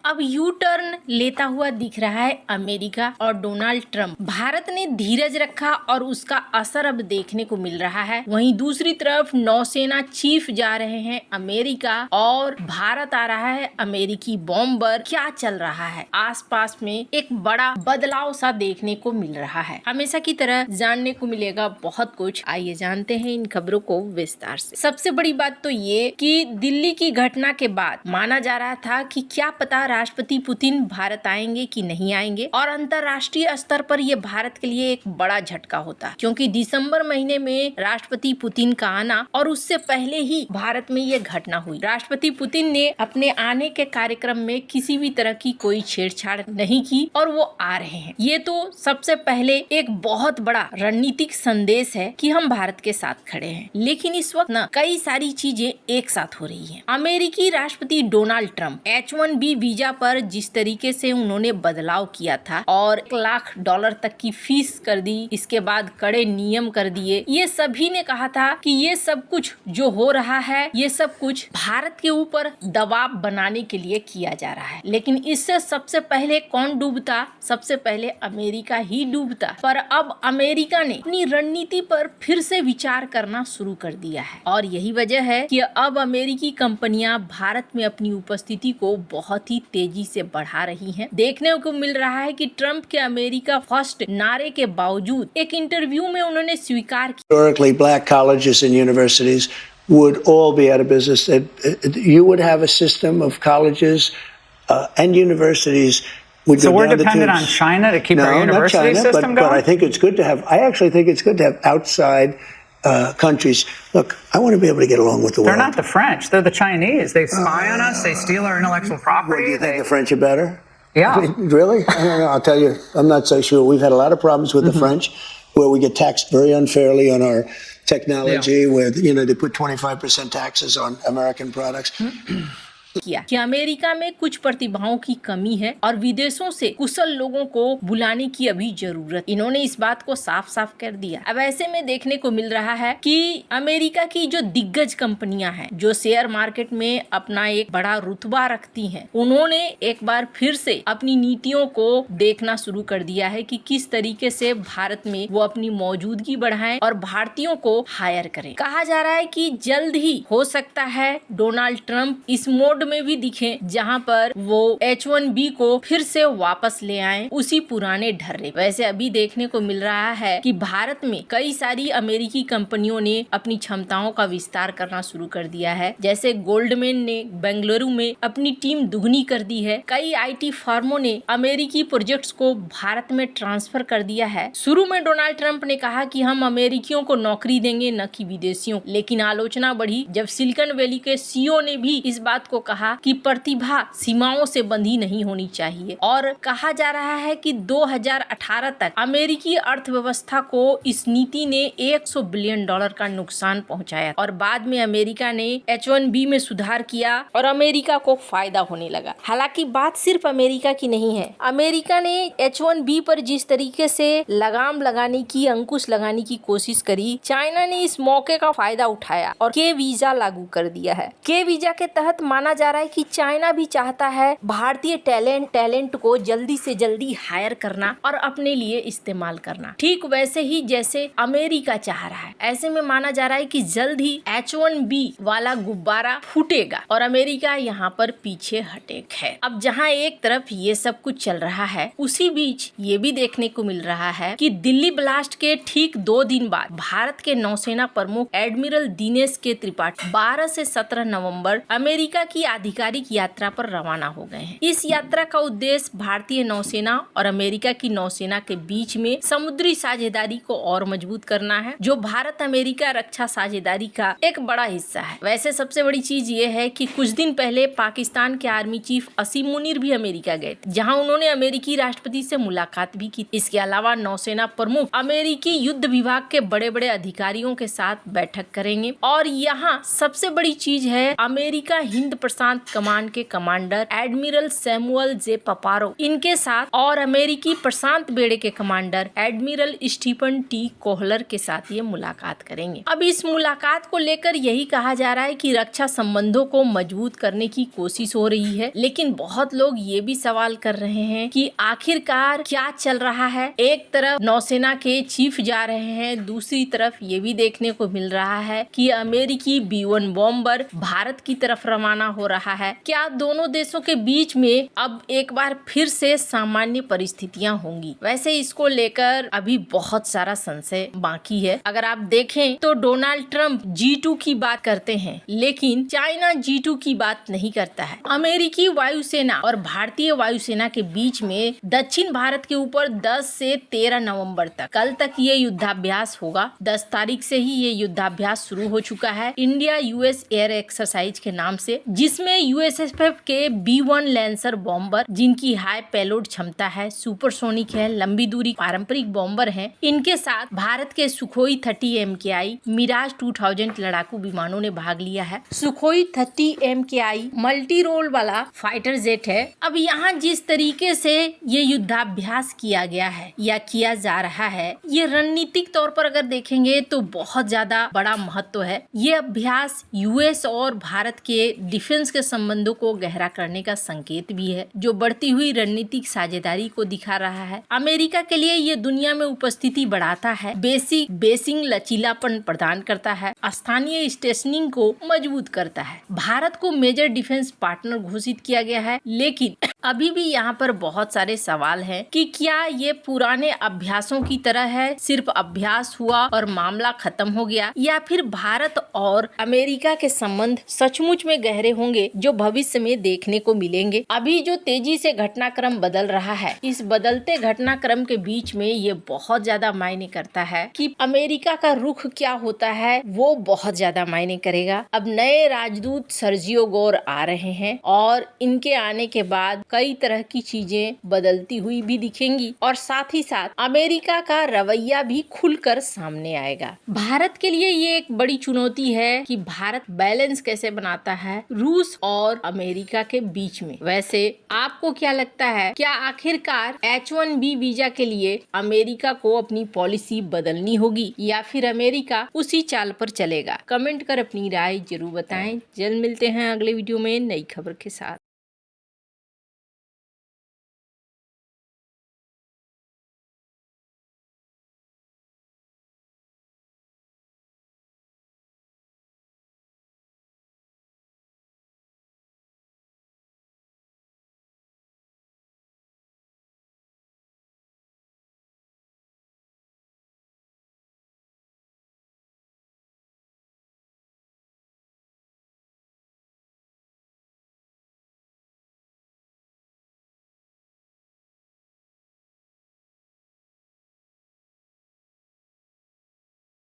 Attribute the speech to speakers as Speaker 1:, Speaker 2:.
Speaker 1: अब U turn लेता हुआ दिख रहा है अमेरिका और डोनाल्ड ट्रंप। भारत ने धीरज रखा और उसका असर अब देखने को मिल रहा है। वहीं दूसरी तरफ नौसेना चीफ जा रहे हैं अमेरिका और भारत आ रहा है अमेरिकी बॉम्बर। क्या चल रहा है आसपास में, एक बड़ा बदलाव सा देखने को मिल रहा है। हमेशा की तरह जानने को मिलेगा बहुत कुछ। आइए जानते हैं इन खबरों को विस्तार से। सबसे बड़ी बात तो ये कि दिल्ली की घटना के बाद माना जा रहा था कि क्या पता राष्ट्रपति पुतिन भारत आएंगे कि नहीं आएंगे, और अंतरराष्ट्रीय स्तर पर यह भारत के लिए एक बड़ा झटका होता, क्योंकि दिसंबर महीने में राष्ट्रपति पुतिन का आना और उससे पहले ही भारत में यह घटना हुई। राष्ट्रपति पुतिन ने अपने आने के कार्यक्रम में किसी भी तरह की कोई छेड़छाड़ नहीं की और वो आ रहे हैं। ये तो सबसे पहले एक बहुत बड़ा रणनीतिक संदेश है कि हम भारत के साथ खड़े हैं। लेकिन इस वक्त ना कई सारी चीजें एक साथ हो रही हैं। अमेरिकी राष्ट्रपति डोनाल्ड ट्रंप H-1B वीजा पर जिस तरीके से उन्होंने बदलाव किया था और $1 लाख तक की फीस कर दी, इसके बाद कड़े नियम कर दिए, ये सभी ने कहा था कि ये सब कुछ जो हो रहा है ये सब कुछ भारत के ऊपर दबाव बनाने के लिए किया जा रहा है। लेकिन इससे सबसे पहले कौन डूबता? सबसे पहले अमेरिका ही डूबता। पर अब अमेरिका ने अपनी रणनीति पर फिर से विचार करना शुरू कर दिया है और यही वजह है कि अब अमेरिकी कंपनियां भारत में अपनी उपस्थिति को बहुत ही तेजी से बढ़ा रही हैं। देखने को मिल रहा है कि ट्रंप के अमेरिका फर्स्ट नारे के बावजूद एक इंटरव्यू में उन्होंने स्वीकार किया
Speaker 2: historically black colleges and universities would all be out of business. You would have a system of colleges and universities would
Speaker 3: so
Speaker 2: go
Speaker 3: we're
Speaker 2: down the
Speaker 3: dependent
Speaker 2: tubes.
Speaker 3: on China to keep
Speaker 2: No,
Speaker 3: our university
Speaker 2: not China,
Speaker 3: system
Speaker 2: but
Speaker 3: going?
Speaker 2: I think it's good to have. I actually think it's good to have outside countries. Look, I want to be able to get along with the world.
Speaker 3: They're not the French. They're the Chinese. They spy on us. They steal our intellectual property.
Speaker 2: What, do you think the French are better?
Speaker 3: Yeah.
Speaker 2: I mean, really? I don't know. I'll tell you, I'm not so sure. We've had a lot of problems with the French, where we get taxed very unfairly on our technology, where they put 25% taxes on American products.
Speaker 1: किया कि America में कुछ प्रतिभाओं की कमी है और विदेशों से कुशल लोगों को बुलाने की अभी जरूरत। इन्होंने इस बात को साफ साफ कर दिया। अब ऐसे में देखने को मिल रहा है कि अमेरिका की जो दिग्गज कंपनियां हैं, जो शेयर मार्केट में अपना एक बड़ा रुतबा रखती हैं, उन्होंने एक बार फिर से अपनी नीतियों को देखना शुरू कर दिया है कि किस तरीके से भारत में वो अपनी मौजूदगी बढ़ाएं और भारतीयों को हायर करें। कहा जा रहा है कि जल्द ही हो सकता है डोनाल्ड ट्रंप इस मोड में भी दिखे जहां पर वो H-1B को फिर से वापस ले आए उसी पुराने ढर्रे। वैसे अभी देखने को मिल रहा है कि भारत में कई सारी अमेरिकी कंपनियों ने अपनी क्षमताओं का विस्तार करना शुरू कर दिया है। जैसे गोल्डमैन ने बेंगलुरु में अपनी टीम दुगनी कर दी है। कई IT फर्मों ने अमेरिकी प्रोजेक्ट्स को भारत में ट्रांसफर कर दिया है। शुरू में डोनाल्ड ट्रंप ने कहा कि हम अमेरिकियों को नौकरी देंगे न कि विदेशियों, लेकिन आलोचना बढ़ी जब सिलिकॉन वैली के CEO ने भी इस बात को कहा कि प्रतिभा सीमाओं से बंधी नहीं होनी चाहिए। और कहा जा रहा है कि 2018 तक अमेरिकी अर्थव्यवस्था को इस नीति ने $100 बिलियन का नुकसान पहुंचाया और बाद में अमेरिका ने H-1B में सुधार किया और अमेरिका को फायदा होने लगा। हालांकि बात सिर्फ अमेरिका की नहीं है। अमेरिका ने H-1B पर जिस तरीके से लगाम लगाने की, अंकुश लगाने की कोशिश करी, चाइना ने इस मौके का फायदा उठाया और के वीजा लागू कर दिया है। के वीजा के तहत माना जा रहा है कि चाइना भी चाहता है भारतीय टैलेंट को जल्दी से जल्दी हायर करना और अपने लिए इस्तेमाल करना, ठीक वैसे ही जैसे अमेरिका चाह रहा है। ऐसे में माना जा रहा है कि जल्द ही H-1B वाला गुब्बारा फूटेगा और अमेरिका यहाँ पर पीछे हटेगा है। अब जहाँ एक तरफ ये सब कुछ चल रहा है, उसी बीच ये भी देखने को मिल रहा है कि दिल्ली ब्लास्ट के ठीक 2 दिन बाद भारत के नौसेना प्रमुख एडमिरल दिनेश के त्रिपाठी 12 से 17 नवंबर अमेरिका की आधिकारिक यात्रा पर रवाना हो गए हैं। इस यात्रा का उद्देश्य भारतीय नौसेना और अमेरिका की नौसेना के बीच में समुद्री साझेदारी को और मजबूत करना है, जो भारत अमेरिका रक्षा साझेदारी का एक बड़ा हिस्सा है। वैसे सबसे बड़ी चीज ये है कि कुछ दिन पहले पाकिस्तान के आर्मी चीफ असीम मुनीर भी अमेरिका गए थे, जहां उन्होंने अमेरिकी राष्ट्रपति से मुलाकात भी की। इसके अलावा नौसेना प्रमुख अमेरिकी युद्ध विभाग के बड़े बड़े अधिकारियों के साथ बैठक करेंगे और यहाँ सबसे बड़ी चीज है अमेरिका हिंद प्रशांत कमांड के commander admiral Samuel J Paparo इनके साथ और अमेरिकी प्रशांत बेड़े के commander admiral Stephen T Koehler के साथ ये मुलाकात करेंगे। अब इस मुलाकात को लेकर यही कहा जा रहा है कि रक्षा संबंधों को मजबूत करने की कोशिश हो रही है, लेकिन बहुत लोग ये भी सवाल कर रहे हैं कि आखिरकार क्या चल रहा है। एक तरफ नौसेना के चीफ जा रहे हैं, दूसरी तरफ ये भी देखने को मिल रहा है कि अमेरिकी B-1 बॉम्बर भारत की तरफ रवाना हो रहा है। क्या दोनों देशों के बीच में अब एक बार फिर से सामान्य परिस्थितियां होंगी? वैसे इसको लेकर अभी बहुत सारा संशय बाकी है। अगर आप देखें तो डोनाल्ड ट्रंप G2 की बात करते हैं, लेकिन चाइना G2 की बात नहीं करता है। अमेरिकी वायुसेना और भारतीय वायुसेना के बीच में दक्षिण भारत के ऊपर 10 से 13 नवंबर तक कल तक ये युद्धाभ्यास होगा। 10 तारीख से ही ये युद्धाभ्यास शुरू हो चुका है इंडिया यूएस एयर एक्सरसाइज के नाम से, जिसमें यूएसएसएफ के B-1 लैंसर बॉम्बर जिनकी हाई पेलोड क्षमता है, सुपरसोनिक है, लंबी दूरी पारंपरिक बॉम्बर हैं, इनके साथ भारत के सुखोई 30 MKI मिराज 2000 लड़ाकू विमानों ने भाग लिया है। सुखोई 30 MKI मल्टी रोल वाला फाइटर जेट है। अब यहाँ जिस तरीके से ये युद्धाभ्यास किया गया है या किया जा रहा है, ये रणनीतिक तौर पर अगर देखेंगे तो बहुत ज्यादा बड़ा महत्व है। ये अभ्यास यूएस और भारत के डिफेंस के संबंधों को गहरा करने का संकेत भी है, जो बढ़ती हुई रणनीतिक साझेदारी को दिखा रहा है। अमेरिका के लिए ये दुनिया में उपस्थिति बढ़ाता है, बेसिंग लचीलापन प्रदान करता है, स्थानीय स्टेशनिंग को मजबूत करता है। भारत को मेजर डिफेंस पार्टनर घोषित किया गया है, लेकिन अभी भी यहाँ पर बहुत सारे सवाल हैं कि क्या ये पुराने अभ्यासों की तरह है, सिर्फ अभ्यास हुआ और मामला खत्म हो गया, या फिर भारत और अमेरिका के संबंध सचमुच में गहरे होंगे जो भविष्य में देखने को मिलेंगे। अभी जो तेजी से घटनाक्रम बदल रहा है, इस बदलते घटनाक्रम के बीच में ये बहुत ज्यादा मायने करता है कि अमेरिका का रुख क्या होता है, वो बहुत ज्यादा मायने करेगा। अब नए राजदूत सर्जियो गोर आ रहे हैं और इनके आने के बाद कई तरह की चीजें बदलती हुई भी दिखेंगी और साथ ही साथ अमेरिका का रवैया भी खुलकर सामने आएगा। भारत के लिए ये एक बड़ी चुनौती है कि भारत बैलेंस कैसे बनाता है रूस और अमेरिका के बीच में। वैसे आपको क्या लगता है, क्या आखिरकार H-1B वीजा के लिए अमेरिका को अपनी पॉलिसी बदलनी होगी या फिर अमेरिका उसी चाल पर चलेगा? कमेंट कर अपनी राय जरूर बताएं। जल्द मिलते हैं अगले वीडियो में नई खबर के साथ।